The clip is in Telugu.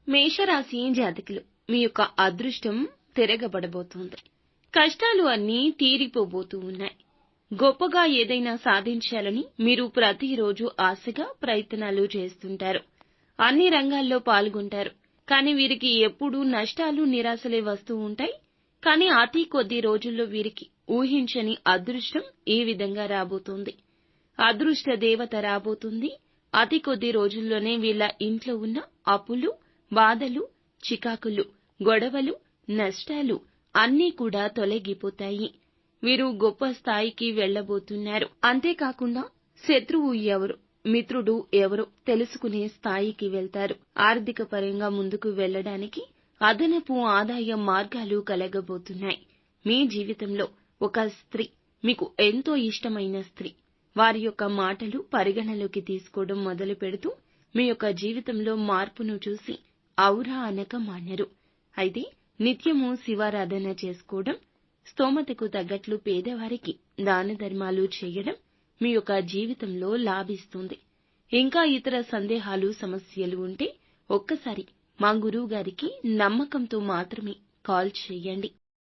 మేషరాశి జాతకులు మీ యొక్క అదృష్టం తిరగబడబోతోంది. కష్టాలు అన్నీ తీరిపోబోతూ ఉన్నాయి. గొప్పగా ఏదైనా సాధించాలని మీరు ప్రతిరోజు ఆశగా ప్రయత్నాలు చేస్తుంటారు. అన్ని రంగాల్లో పాల్గొంటారు. కానీ వీరికి ఎప్పుడూ నష్టాలు నిరాశలే వస్తూ ఉంటాయి. కానీ అతి కొద్ది రోజుల్లో వీరికి ఊహించని అదృష్టం ఈ విధంగా రాబోతోంది. అదృష్ట దేవత రాబోతుంది. అతి కొద్ది రోజుల్లోనే వీళ్ళ ఇంట్లో ఉన్న అప్పులు, బాధలు, చికాకులు, గొడవలు, నష్టాలు అన్నీ కూడా తొలగిపోతాయి. వీరు గొప్ప స్థాయికి వెళ్లబోతున్నారు. అంతేకాకుండా శత్రువు ఎవరు, మిత్రుడు ఎవరో తెలుసుకునే స్థాయికి వెళ్తారు. ఆర్థిక పరంగా ముందుకు వెళ్లడానికి అదనపు ఆదాయ మార్గాలు కలగబోతున్నాయి. మీ జీవితంలో ఒక స్త్రీ, మీకు ఎంతో ఇష్టమైన స్త్రీ, వారి యొక్క మాటలు పరిగణలోకి తీసుకోవడం మొదలు పెడుతూ మీ యొక్క జీవితంలో మార్పును చూసి ఔరా అనక మానరు. అయితే నిత్యము శివారాధన చేసుకోవడం, స్తోమతకు తగ్గట్లు పేదవారికి దాన ధర్మాలు చేయడం మీ యొక్క జీవితంలో లాభిస్తుంది. ఇంకా ఇతర సందేహాలు, సమస్యలు ఉంటే ఒక్కసారి మా గురువు గారికి నమ్మకంతో మాత్రమే కాల్ చేయండి.